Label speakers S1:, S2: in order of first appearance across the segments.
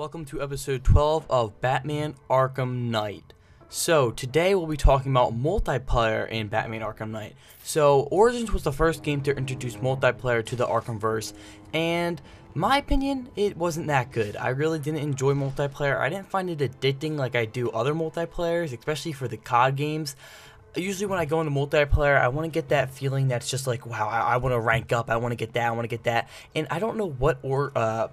S1: Welcome to episode 12 of Batman Arkham Knight. So, today we'll be talking about multiplayer in Batman Arkham Knight. So, Origins was the first game to introduce multiplayer to the Arkhamverse, and my opinion, it wasn't that good. I really didn't enjoy multiplayer. I didn't find it addicting like I do other multiplayers, especially for the COD games. Usually when I go into multiplayer, I want to get that feeling that's just like, wow, I want to rank up, I want to get that, I want to get that. And I don't know what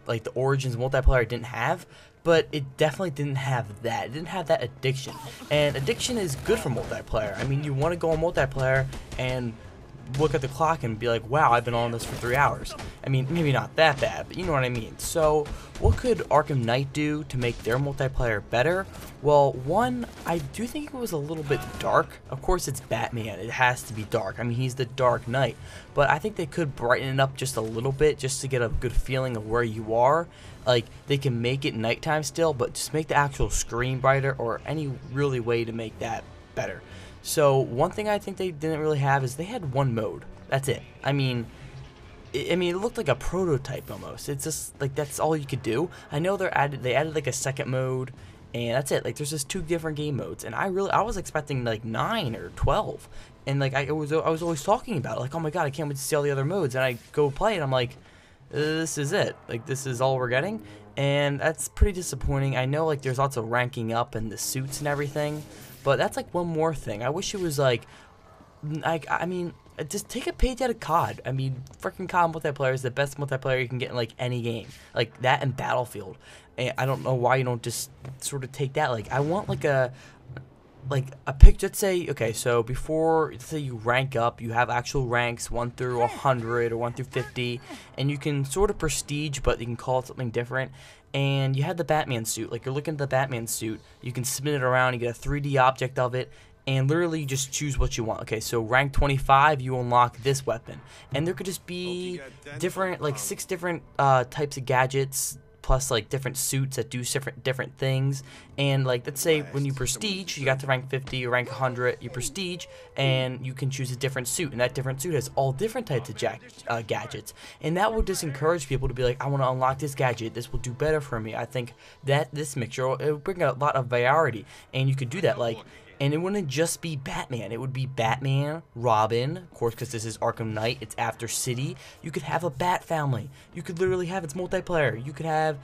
S1: like the Origins multiplayer didn't have, but it definitely didn't have that. It didn't have that addiction. And addiction is good for multiplayer. I mean, you want to go on multiplayer and look at the clock and be like, wow, I've been on this for 3 hours. I mean, maybe not that bad, but you know what I mean. So, what could Arkham Knight do to make their multiplayer better? Well, one, I do think it was a little bit dark. Of course, it's Batman. It has to be dark. I mean, he's the Dark Knight. But I think they could brighten it up just a little bit just to get a good feeling of where you are. Like, they can make it nighttime still, but just make the actual screen brighter or any really way to make that better. So one thing I think they didn't really have is they had one mode. That's it. I mean, it looked like a prototype almost. It's just like that's all you could do. I know they added like a second mode, and that's it. Like there's just 2 different game modes, and I was expecting like 9 or 12, and like I was always talking about it. Like, oh my god, I can't wait to see all the other modes. And I go play it, I'm like, this is it. Like this is all we're getting, and that's pretty disappointing. I know like there's lots of ranking up and the suits and everything. But that's like one more thing. I wish it was like I mean, just take a page out of COD. I mean, freaking COD multiplayer is the best multiplayer you can get in like any game. Like that and Battlefield. And I don't know why you don't just sort of take that. Like I want like a picture. Let's say, okay, so before, let's say you rank up, you have actual ranks 1 through 100 or 1 through 50, and you can sort of prestige, but you can call it something different. And you have the Batman suit. Like you're looking at the Batman suit, you can spin it around, you get a 3D object of it, and literally you just choose what you want. Okay, so rank 25, you unlock this weapon, and there could just be different, like 6 different types of gadgets, plus like different suits that do different things. And like let's say when you prestige, you got to rank 50 or rank 100, you prestige, and you can choose a different suit, and that different suit has all different types of gadgets, and that will just encourage people to be like, I want to unlock this gadget, this will do better for me. I think that this mixture will bring a lot of variety, and you could do that like. And it wouldn't just be Batman. It would be Batman, Robin, of course, because this is Arkham Knight. It's after City. You could have a Bat family. You could literally have its multiplayer. You could have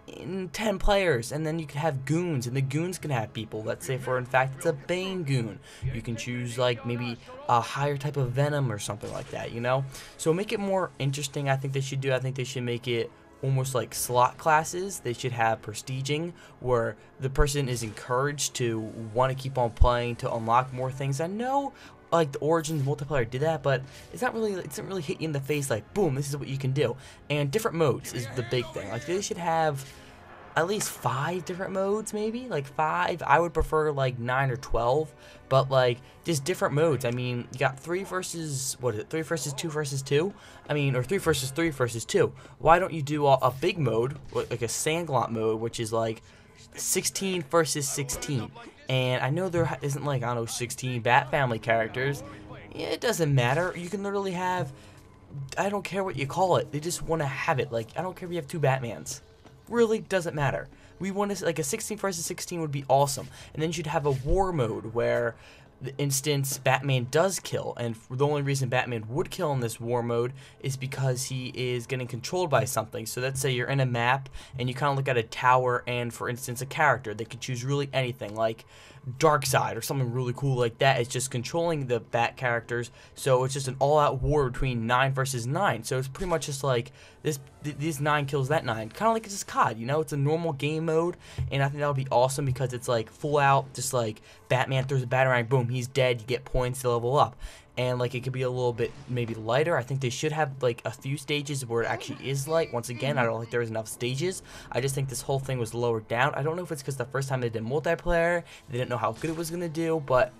S1: 10 players, and then you could have goons, and the goons can have people. Let's say, for in fact, it's a Bane goon. You can choose, like, maybe a higher type of Venom or something like that, you know? So make it more interesting, I think they should do. I think they should make it almost like slot classes. They should have prestiging where the person is encouraged to want to keep on playing to unlock more things. I know like the Origins multiplayer did that, but it doesn't really hit you in the face like boom, this is what you can do. And different modes is the big thing. Like they should have at least 5 different modes, maybe like 5. I would prefer like 9 or 12, but like just different modes. I mean, you got 3 versus, what is it, 3 versus 2 versus 2? I mean, or 3 versus 3 versus 2. Why don't you do a big mode, like a Sandlot mode, which is like 16 versus 16? And I know there isn't like, I don't know, 16 Bat Family characters. Yeah, it doesn't matter. You can literally have, I don't care what you call it. They just want to have it. Like, I don't care if you have 2 Batmans. Really doesn't matter. We want to, like, a 16 versus 16 would be awesome. And then you'd have a war mode where the instance Batman does kill, and the only reason Batman would kill in this war mode is because he is getting controlled by something. So let's say you're in a map and you kind of look at a tower and, for instance, a character. They could choose really anything like Darkseid or something really cool like that. It's just controlling the Bat characters, so it's just an all-out war between 9 versus 9. So it's pretty much just like this 9 kills that 9, kind of like it's just COD, you know? It's a normal game mode, and I think that would be awesome because it's like full out, just like Batman throws a batarang, boom, he's dead, you get points to level up. And like it could be a little bit maybe lighter. I think they should have like a few stages where it actually is light. Once again, I don't think there's enough stages. I just think this whole thing was lowered down. I don't know if it's because the first time they did multiplayer, they didn't know how good it was gonna do, but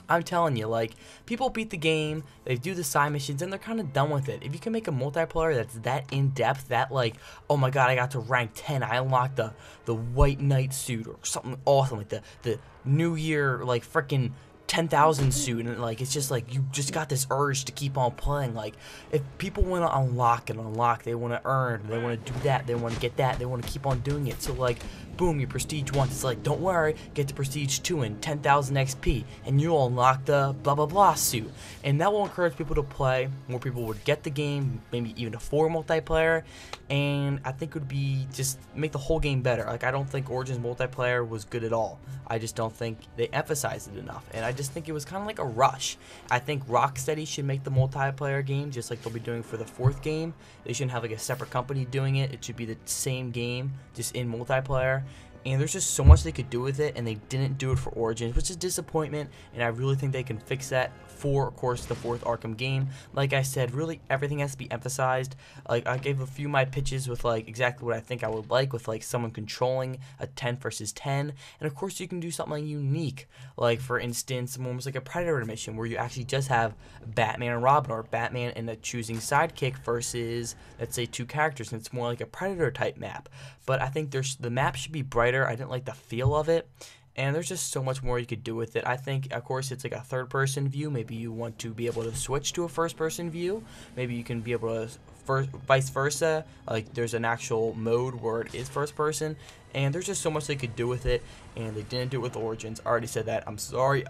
S1: I'm telling you, like, people beat the game, they do the side missions, and they're kind of done with it. If you can make a multiplayer that's that in-depth, that like, oh my god, I got to rank 10, I unlocked the White Knight suit, or something awesome, like the New Year, like, freaking 10,000 suit, and like it's just like you just got this urge to keep on playing. Like if people want to unlock and unlock, they want to earn, they want to do that, they want to get that, they want to keep on doing it. So like boom, your prestige once, it's like don't worry, get to prestige 2 and 10,000 XP and you'll unlock the blah blah blah suit, and that will encourage people to play. More people would get the game, maybe even a 4 multiplayer, and I think it would be just make the whole game better. Like I don't think Origins multiplayer was good at all. I just don't think they emphasized it enough, and I just think it was kind of like a rush. I think Rocksteady should make the multiplayer game just like they'll be doing for the 4th game. They shouldn't have like a separate company doing it. It should be the same game, just in multiplayer. And there's just so much they could do with it, and they didn't do it for Origins, which is a disappointment, and I really think they can fix that for, of course, the 4th Arkham game. Like I said, really everything has to be emphasized. Like I gave a few of my pitches with like exactly what I think I would like, with like someone controlling a 10 versus 10, and of course you can do something unique, like for instance almost like a Predator mission where you actually just have Batman and Robin, or Batman and a choosing sidekick versus, let's say, 2 characters, and it's more like a Predator type map. But I think the map should be brighter. I didn't like the feel of it, and there's just so much more you could do with it. I think, of course, it's like a 3rd-person view. Maybe you want to be able to switch to a 1st-person view. Maybe you can be able to vice versa. Like there's an actual mode where it is 1st-person, and there's just so much they could do with it, and they didn't do it with Origins. I already said that. I'm sorry.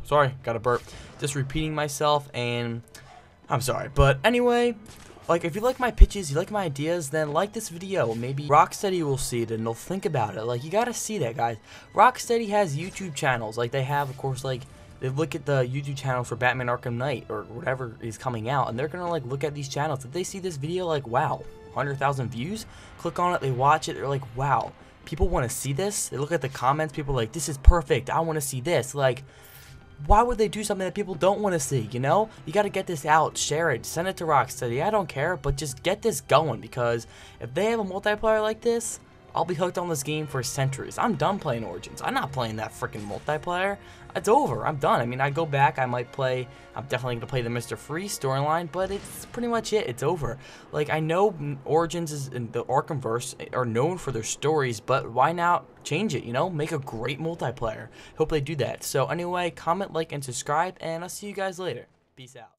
S1: Sorry, got a burp. Just repeating myself, and I'm sorry. But anyway, like, if you like my pitches, you like my ideas, then like this video. Maybe Rocksteady will see it and they'll think about it. Like, you gotta see that, guys. Rocksteady has YouTube channels. Like, they have, of course, like, they look at the YouTube channel for Batman Arkham Knight or whatever is coming out, and they're gonna, like, look at these channels. If they see this video, like, wow, 100,000 views, click on it, they watch it, they're like, wow, people want to see this. They look at the comments, people are like, this is perfect, I want to see this. Like, why would they do something that people don't want to see, you know? You got to get this out, share it, send it to Rocksteady. I don't care, but just get this going, because if they have a multiplayer like this, I'll be hooked on this game for centuries. I'm done playing Origins. I'm not playing that freaking multiplayer. It's over. I'm done. I mean, I go back, I might play, I'm definitely going to play the Mr. Freeze storyline, but it's pretty much it. It's over. Like, I know Origins and the Arkhamverse are known for their stories, but why not change it, you know? Make a great multiplayer. Hope they do that. So anyway, comment, like, and subscribe, and I'll see you guys later. Peace out.